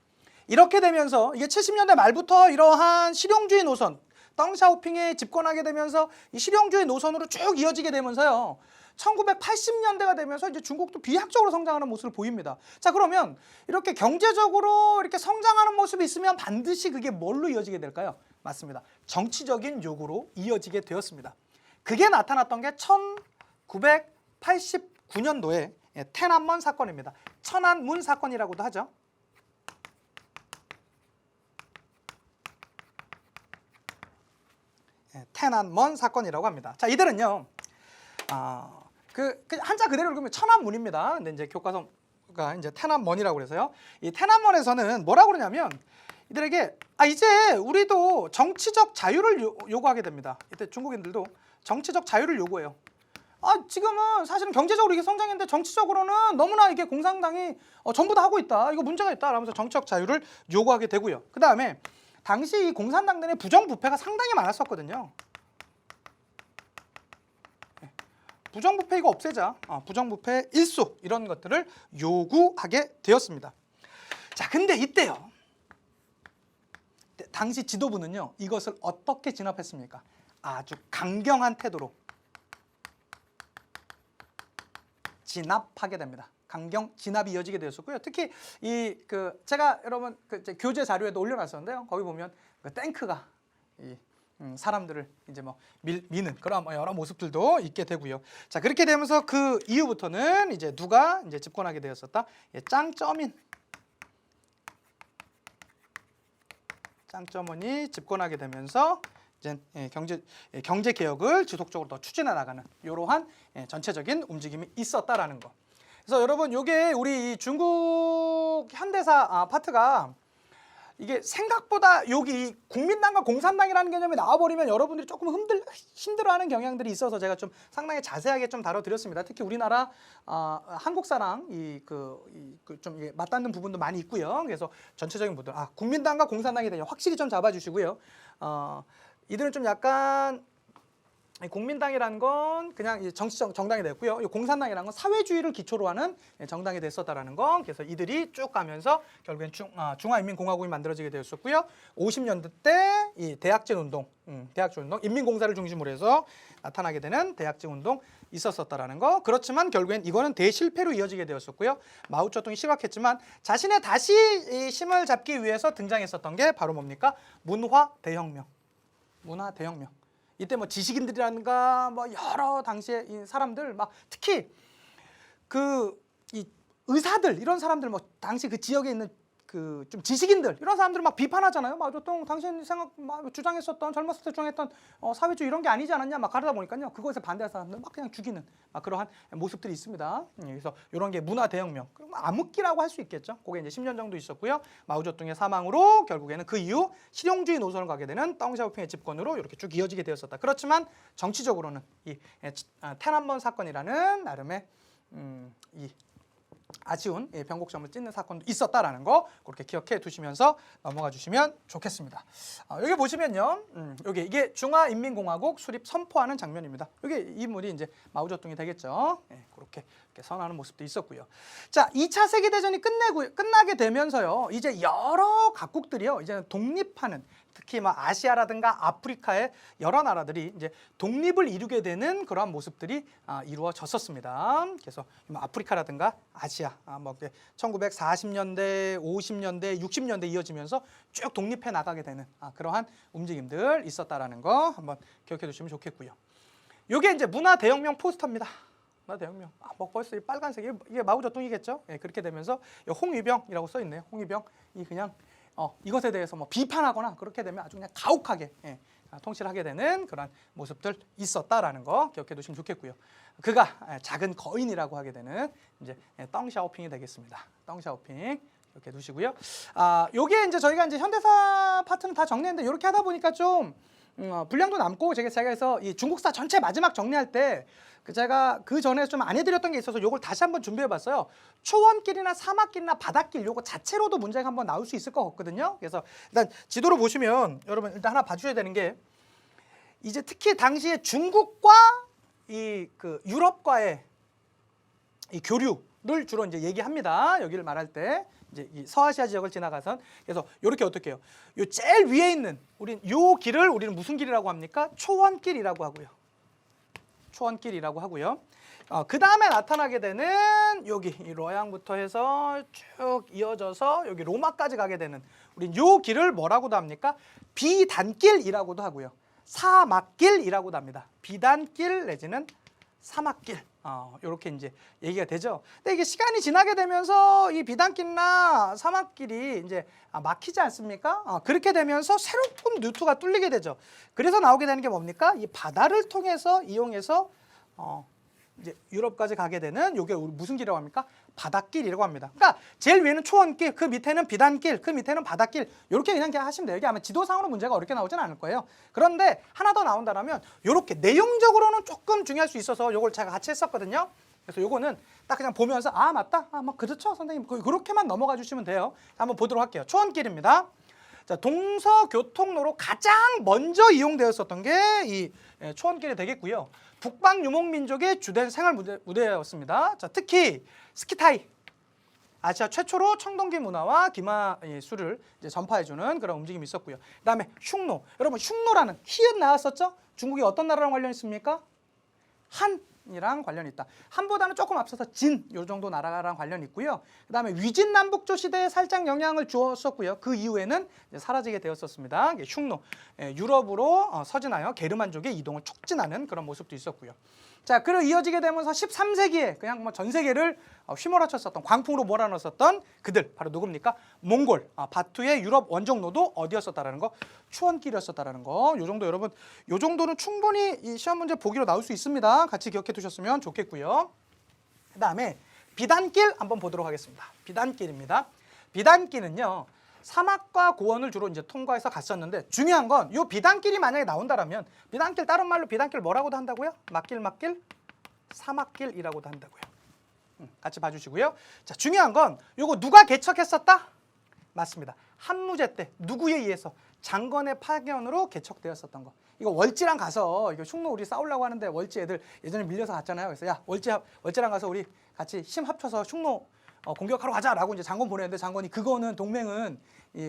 Speaker 2: 이렇게 되면서 이게 70년대 말부터 이러한 실용주의 노선, 덩샤오핑에 집권하게 되면서 이 실용주의 노선으로 쭉 이어지게 되면서요. 1980년대가 되면서 이제 중국도 비약적으로 성장하는 모습을 보입니다. 자, 그러면 이렇게 경제적으로 이렇게 성장하는 모습이 있으면 반드시 그게 뭘로 이어지게 될까요? 맞습니다. 정치적인 요구로 이어지게 되었습니다. 그게 나타났던 게 1989년도에天安門 사건입니다. 천안문 사건이라고도 하죠.天安門 사건이라고 합니다. 자, 이들은요. 그 한자 그대로 읽으면 천안문입니다. 근데 이제 교과서가 이제天安門이라고 그래서요. 이天安門에서는 뭐라고 그러냐면 이들에게 이제 우리도 정치적 자유를 요구하게 됩니다. 이때 중국인들도 정치적 자유를 요구해요. 지금은 사실은 경제적으로 이게 성장했는데 정치적으로는 너무나 이게 공산당이 전부 다 하고 있다. 이거 문제가 있다. 라면서 정치적 자유를 요구하게 되고요. 그 다음에 당시 이 공산당들의 부정부패가 상당히 많았었거든요. 부정부패 이거 없애자. 부정부패 일수 이런 것들을 요구하게 되었습니다. 자, 근데 이때요. 당시 지도부는요. 이것을 어떻게 진압했습니까? 아주 강경한 태도로 진압하게 됩니다. 강경 진압이 이어지게 되었었고요. 특히 제가 여러분 교재 자료에도 올려놨었는데요. 거기 보면 그 탱크가 사람들을 이제 뭐 미는 그런 여러 모습들도 있게 되고요. 자, 그렇게 되면서 그 이후부터는 이제 누가 이제 집권하게 되었었다? 짱쩌먼이 집권하게 되면서 이제 경제 개혁을 지속적으로 더 추진해 나가는 이러한 전체적인 움직임이 있었다라는 거. 그래서 여러분 이게 우리 중국 현대사 파트가 이게 생각보다 여기 국민당과 공산당이라는 개념이 나와버리면 여러분들이 조금 힘들어하는 경향들이 있어서 제가 좀 상당히 자세하게 좀 다뤄드렸습니다. 특히 우리나라 한국사랑 좀 맞닿는 부분도 많이 있고요. 그래서 전체적인 부분 국민당과 공산당에 대해 확실히 좀 잡아주시고요. 이들은 좀 약간 이 국민당이라는 건 그냥 이 정치적 정당이 됐고요. 이 공산당이라는 건 사회주의를 기초로 하는 정당이 됐었다라는 거. 그래서 이들이 쭉 가면서 결국엔 중화인민공화국이 만들어지게 되었었고요. 50년대 때 이 대학제 운동, 인민공사를 중심으로 해서 나타나게 되는 대학제 운동 있었었다라는 거. 그렇지만 결국엔 이거는 대실패로 이어지게 되었었고요. 마오쩌둥이 시각했지만 자신의 다시 이 힘을 잡기 위해서 등장했었던 게 바로 뭡니까? 문화 대혁명. 이때 뭐 지식인들이라든가 뭐 여러 당시에 이 사람들 막 특히 그 이 의사들 이런 사람들 뭐 당시 그 지역에 있는 그 좀 지식인들 이런 사람들 막 비판하잖아요. 마오쩌둥 당신 주장했었던 젊었을 때 주장했던 사회주의 이런 게 아니지 않았냐 막 가르다 보니까요. 그것에 반대하는 사람들 막 그냥 죽이는 막 그러한 모습들이 있습니다. 그래서 이런 게 문화 대혁명, 암흑기라고 할 수 있겠죠. 그게 이제 10년 정도 있었고요. 마오쩌둥의 사망으로 결국에는 그 이후 실용주의 노선을 가게 되는 덩샤오핑의 집권으로 이렇게 쭉 이어지게 되었었다. 그렇지만 정치적으로는 이天安門 사건이라는 나름의 이 아쉬운 변곡점을 찍는 사건도 있었다라는 거 그렇게 기억해 두시면서 넘어가 주시면 좋겠습니다. 여기 보시면요, 여기 이게 중화인민공화국 수립 선포하는 장면입니다. 여기 인물이 이제 마오쩌둥이 되겠죠. 그렇게 선언하는 모습도 있었고요. 자, 2차 세계대전이 끝나게 되면서요, 이제 여러 각국들이요, 이제 독립하는 특히 막 아시아라든가 아프리카의 여러 나라들이 이제 독립을 이루게 되는 그러한 모습들이 이루어졌었습니다. 그래서 아프리카라든가 아시아, 뭐 1940년대, 50년대, 60년대 이어지면서 쭉 독립해 나가게 되는 그러한 움직임들 있었다라는 거 한번 기억해 두시면 좋겠고요. 이게 이제 문화 대혁명 포스터입니다. 문화 대혁명. 뭐 벌써 이 빨간색 이게 마오쩌둥이겠죠? 그렇게 되면서 홍위병이라고 써 있네요. 홍위병이 그냥 이것에 대해서 뭐 비판하거나 그렇게 되면 아주 그냥 가혹하게 통치를 하게 되는 그런 모습들 있었다라는 거 기억해 두시면 좋겠고요. 그가 작은 거인이라고 하게 되는 이제 덩샤오핑이 되겠습니다. 덩샤오핑 이렇게 두시고요. 요게 이제 저희가 이제 현대사 파트는 다 정리했는데 이렇게 하다 보니까 좀 분량도 남고 제가 해서 이 중국사 전체 마지막 정리할 때 제가 그 전에 좀 안 해드렸던 게 있어서 요걸 다시 한번 준비해봤어요. 초원길이나 사막길이나 바닷길 요거 자체로도 문제가 한번 나올 수 있을 것 같거든요. 그래서 일단 지도로 보시면 여러분 일단 하나 봐주셔야 되는 게 이제 특히 당시에 중국과 이 그 유럽과의 이 교류를 주로 이제 얘기합니다. 여기를 말할 때 이제 이 서아시아 지역을 지나가선 그래서 이렇게 어떻게 해요? 요 제일 위에 있는 요 길을 우리는 무슨 길이라고 합니까? 초원길이라고 하고요. 초원길이라고 하고요. 그 다음에 나타나게 되는 여기 이 러양부터 해서 쭉 이어져서 여기 로마까지 가게 되는 우리 요 길을 뭐라고도 합니까? 비단길이라고도 하고요. 사막길이라고도 합니다. 비단길 내지는 사막길. 이렇게 이제 얘기가 되죠. 근데 이게 시간이 지나게 되면서 이 비단길이나 사막길이 이제 막히지 않습니까? 그렇게 되면서 새로운 루트가 뚫리게 되죠. 그래서 나오게 되는 게 뭡니까? 이 바다를 통해서 이용해서 이제 유럽까지 가게 되는 요게 무슨 길이라고 합니까? 바닷길이라고 합니다. 그러니까 제일 위에는 초원길, 그 밑에는 비단길, 그 밑에는 바닷길 이렇게 그냥 하시면 돼요. 이게 아마 지도상으로 문제가 어렵게 나오진 않을 거예요. 그런데 하나 더 나온다면 이렇게 내용적으로는 조금 중요할 수 있어서 요걸 제가 같이 했었거든요. 그래서 요거는 딱 그냥 보면서 맞다, 뭐 그렇죠 선생님 그렇게만 넘어가 주시면 돼요. 한번 보도록 할게요. 초원길입니다. 자, 동서교통로로 가장 먼저 이용되었었던 게 이 초원길이 되겠고요. 북방 유목민족의 주된 생활 무대였습니다. 자, 특히 스키타이, 아시아 최초로 청동기 문화와 기마술을 이제 전파해주는 그런 움직임이 있었고요. 그다음에 흉노, 여러분 흉노라는 히읗 나왔었죠? 중국이 어떤 나라랑 관련이 있습니까? 한이랑 관련이 있다. 한보다는 조금 앞서서 진, 요 정도 나라랑 관련이 있고요. 그다음에 위진남북조 시대에 살짝 영향을 주었었고요. 그 이후에는 이제 사라지게 되었었습니다. 흉노, 유럽으로 서진하여 게르만족의 이동을 촉진하는 그런 모습도 있었고요. 자, 그리고 이어지게 되면서 13세기에 그냥 뭐 전 세계를 휘몰아쳤었던 광풍으로 몰아넣었었던 그들 바로 누굽니까? 몽골, 바투의 유럽 원정로도 어디였었다라는 거? 초원길이었었다라는 거. 요 정도 여러분, 요 정도는 충분히 이 시험 문제 보기로 나올 수 있습니다. 같이 기억해 두셨으면 좋겠고요. 그다음에 비단길 한번 보도록 하겠습니다. 비단길입니다. 비단길은요. 사막과 고원을 주로 이제 통과해서 갔었는데 중요한 건 이 비단길이 만약에 나온다라면 비단길 다른 말로 비단길 뭐라고도 한다고요? 막길, 사막길이라고도 한다고요. 같이 봐주시고요. 자, 중요한 건 요거 누가 개척했었다? 맞습니다. 한무제 때 누구에 의해서 장건의 파견으로 개척되었었던 거. 이거 월지랑 가서 이거 흉노 우리 싸우려고 하는데 월지 애들 예전에 밀려서 갔잖아요. 그래서 야 월지랑 가서 우리 같이 힘 합쳐서 흉노 공격하러 가자라고 이제 장건 보냈는데 장건이 그거는 동맹은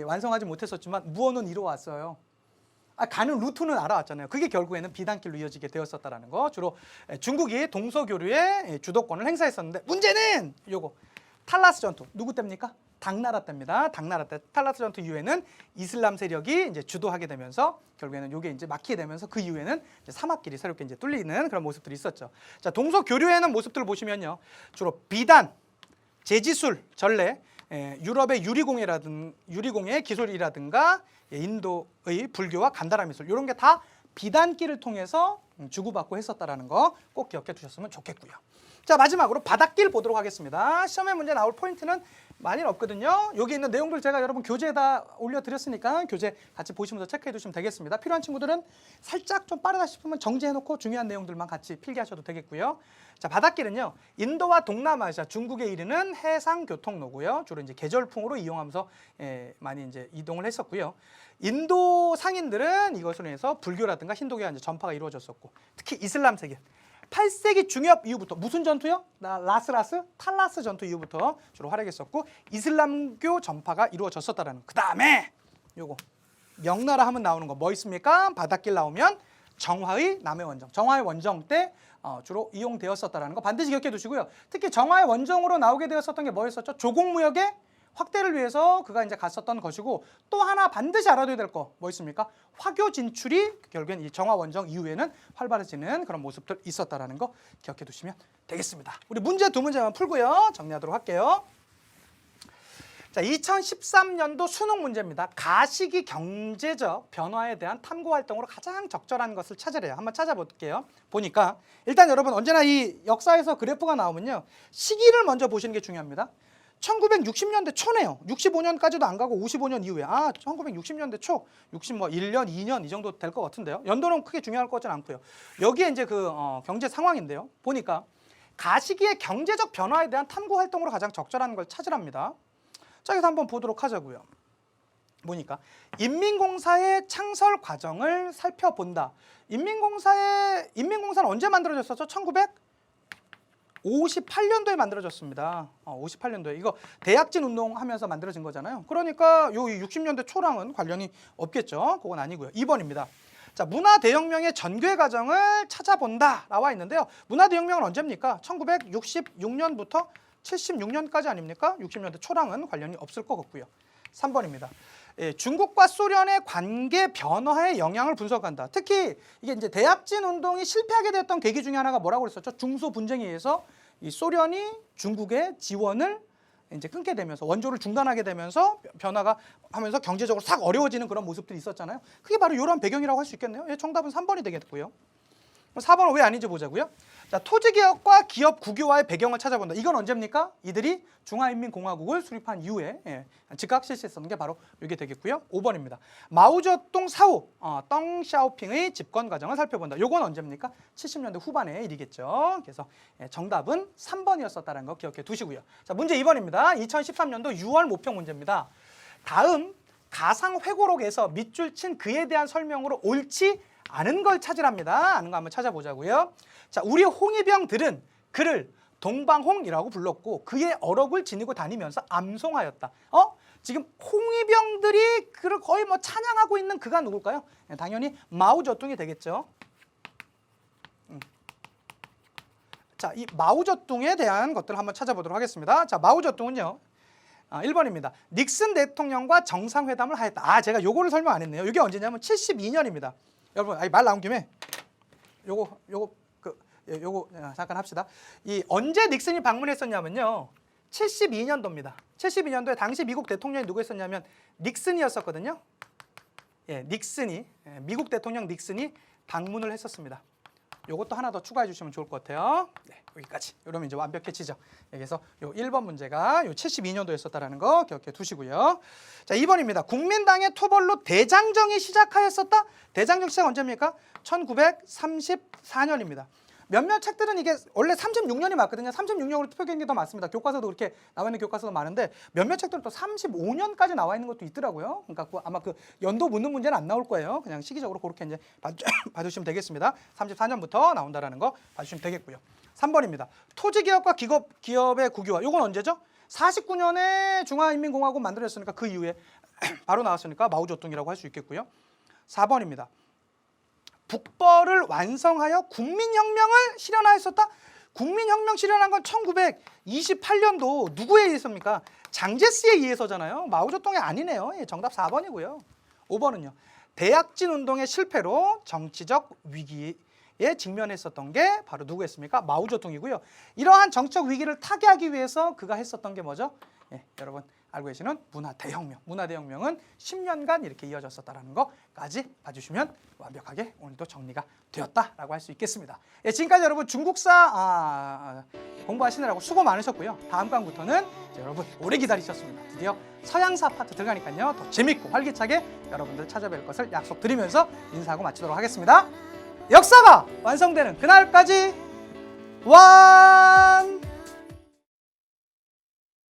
Speaker 2: 완성하지 못했었지만 무언은 이루어왔어요. 가는 루트는 알아왔잖아요. 그게 결국에는 비단길로 이어지게 되었었다라는 거. 주로 중국이 동서교류의 주도권을 행사했었는데 문제는 요거 탈라스 전투 누구 때입니까? 당나라 때입니다. 당나라 때 탈라스 전투 이후에는 이슬람 세력이 이제 주도하게 되면서 결국에는 요게 이제 막히게 되면서 그 이후에는 이제 사막길이 새롭게 이제 뚫리는 그런 모습들이 있었죠. 자, 동서교류에는 모습들을 보시면요. 주로 비단, 제지술, 전래, 유럽의 유리공예 기술이라든가 인도의 불교와 간다라 미술 이런 게 다 비단길을 통해서 주고받고 했었다라는 거 꼭 기억해 두셨으면 좋겠고요. 자, 마지막으로 바닷길 보도록 하겠습니다. 시험에 문제 나올 포인트는 많이는 없거든요. 여기 있는 내용들 제가 여러분 교재에다 올려드렸으니까 교재 같이 보시면서 체크해 두시면 되겠습니다. 필요한 친구들은 살짝 좀 빠르다 싶으면 정지해놓고 중요한 내용들만 같이 필기하셔도 되겠고요. 자, 바닷길은요 인도와 동남아시아, 중국에 이르는 해상 교통로고요. 주로 이제 계절풍으로 이용하면서 많이 이제 이동을 했었고요. 인도 상인들은 이것으로 인해서 불교라든가 힌두교가 이제 전파가 이루어졌었고, 특히 이슬람 세계 8세기 중엽 이후부터 무슨 전투요? 탈라스 전투 이후부터 주로 활약했었고 이슬람교 전파가 이루어졌었다라는. 그 다음에 요거 명나라 하면 나오는 거 뭐 있습니까? 바닷길 나오면 정화의 남해 원정, 정화의 원정 때 주로 이용되었었다라는 거 반드시 기억해 두시고요. 특히 정화의 원정으로 나오게 되었었던 게 뭐였었죠? 조공무역의 확대를 위해서 그가 이제 갔었던 것이고, 또 하나 반드시 알아둬야 될 거 뭐 있습니까? 화교 진출이 결국엔 이 정화 원정 이후에는 활발해지는 그런 모습들 있었다라는 거 기억해 두시면 되겠습니다. 우리 문제 두 문제만 풀고요. 정리하도록 할게요. 자, 2013년도 수능 문제입니다. 가시기 경제적 변화에 대한 탐구 활동으로 가장 적절한 것을 찾으래요. 한번 찾아볼게요. 보니까 일단 여러분 언제나 이 역사에서 그래프가 나오면요. 시기를 먼저 보시는 게 중요합니다. 1960년대 초네요. 65년까지도 안 가고 55년 이후에 1960년대 초, 1년, 2년 이 정도 될 것 같은데요. 연도는 크게 중요할 것 같지는 않고요. 여기에 이제 그 경제 상황인데요. 보니까 가시기의 경제적 변화에 대한 탐구 활동으로 가장 적절한 걸 찾으랍니다. 자, 여기서 한번 보도록 하자고요. 보니까 인민공사의 창설 과정을 살펴본다. 인민공사는 언제 만들어졌었죠? 1958년도에 만들어졌습니다. 58년도에 이거 대약진 운동하면서 만들어진 거잖아요. 그러니까 요 60년대 초랑은 관련이 없겠죠. 그건 아니고요. 2번입니다. 자, 문화대혁명의 전개 과정을 찾아본다 나와 있는데요. 문화대혁명은 언제입니까? 1966년부터 76년까지 아닙니까? 60년대 초랑은 관련이 없을 것 같고요. 3번입니다. 중국과 소련의 관계 변화에 영향을 분석한다. 특히 이게 이제 대약진 운동이 실패하게 됐던 계기 중에 하나가 뭐라고 그랬었죠? 중소 분쟁에 의해서 이 소련이 중국의 지원을 이제 끊게 되면서 원조를 중단하게 되면서 변화가 하면서 경제적으로 싹 어려워지는 그런 모습들이 있었잖아요. 그게 바로 이런 배경이라고 할 수 있겠네요. 정답은 3번이 되겠고요. 4번은 왜 아닌지 보자고요. 자, 토지개혁과 기업 국유화의 배경을 찾아본다. 이건 언제입니까? 이들이 중화인민공화국을 수립한 이후에 즉각 실시했었던 게 바로 이게 되겠고요. 5번입니다. 마오쩌둥 사후 덩샤오핑의 집권 과정을 살펴본다. 이건 언제입니까? 70년대 후반의 일이겠죠. 그래서 정답은 3번이었었다는 거 기억해 두시고요. 자, 문제 2번입니다. 2013년도 6월 모평 문제입니다. 다음 가상회고록에서 밑줄 친 그에 대한 설명으로 옳지 않은 걸 찾으랍니다. 아는 거 한번 찾아보자고요. 자, 우리 홍위병들은 그를 동방홍이라고 불렀고 그의 어록을 지니고 다니면서 암송하였다. 지금 홍위병들이 그를 거의 뭐 찬양하고 있는 그가 누굴까요? 당연히 마오쩌둥이 되겠죠. 자, 이 마오쩌둥에 대한 것들을 한번 찾아보도록 하겠습니다. 자, 마오쩌둥은요. 1번입니다. 닉슨 대통령과 정상회담을 하였다. 제가 요거를 설명 안 했네요. 이게 언제냐면 72년입니다. 여러분, 말 나온 김에 요거 잠깐 합시다. 이 언제 닉슨이 방문했었냐면요. 72년도입니다. 72년도에 당시 미국 대통령이 누구였었냐면 닉슨이었었거든요. 닉슨이 미국 대통령 닉슨이 방문을 했었습니다. 요것도 하나 더 추가해 주시면 좋을 것 같아요. 네, 여기까지. 이러면 이제 완벽해지죠. 여기서 요 1번 문제가 요 72년도였었다라는 거 기억해 두시고요. 자, 2번입니다. 국민당의 토벌로 대장정이 시작하였었다. 대장정 시작 언제입니까? 1934년입니다. 몇몇 책들은 이게 원래 36년이 맞거든요. 36년으로 투표된 게 더 많습니다. 교과서도 그렇게 나와 있는 교과서도 많은데 몇몇 책들은 또 35년까지 나와 있는 것도 있더라고요. 그러니까 아마 그 연도 묻는 문제는 안 나올 거예요. 그냥 시기적으로 그렇게 이제 봐주시면 되겠습니다. 34년부터 나온다라는 거 봐주시면 되겠고요. 3번입니다. 토지기업과 기업의 국유화. 이건 언제죠? 49년에 중화인민공화국 만들어졌으니까 그 이후에 바로 나왔으니까 마오쩌둥이라고 할 수 있겠고요. 4번입니다. 북벌을 완성하여 국민혁명을 실현하였었다. 국민혁명 실현한 건 1928년도 누구에 의해서입니까? 장제스에 의해서잖아요. 마오쩌둥이 아니네요. 예, 정답 4번이고요. 5번은요. 대약진 운동의 실패로 정치적 위기에 직면했었던 게 바로 누구였습니까? 마오쩌둥이고요. 이러한 정치적 위기를 타개하기 위해서 그가 했었던 게 뭐죠? 예, 여러분 알고 계시는 문화대혁명. 문화대혁명은 10년간 이렇게 이어졌었다는 것까지 봐주시면 완벽하게 오늘도 정리가 되었다라고 할 수 있겠습니다. 예, 지금까지 여러분 중국사 공부하시느라고 수고 많으셨고요. 다음 강부터는 여러분 오래 기다리셨습니다. 드디어 서양사 파트 들어가니까요. 더 재밌고 활기차게 여러분들 찾아뵐 것을 약속드리면서 인사하고 마치도록 하겠습니다. 역사가 완성되는 그날까지 완!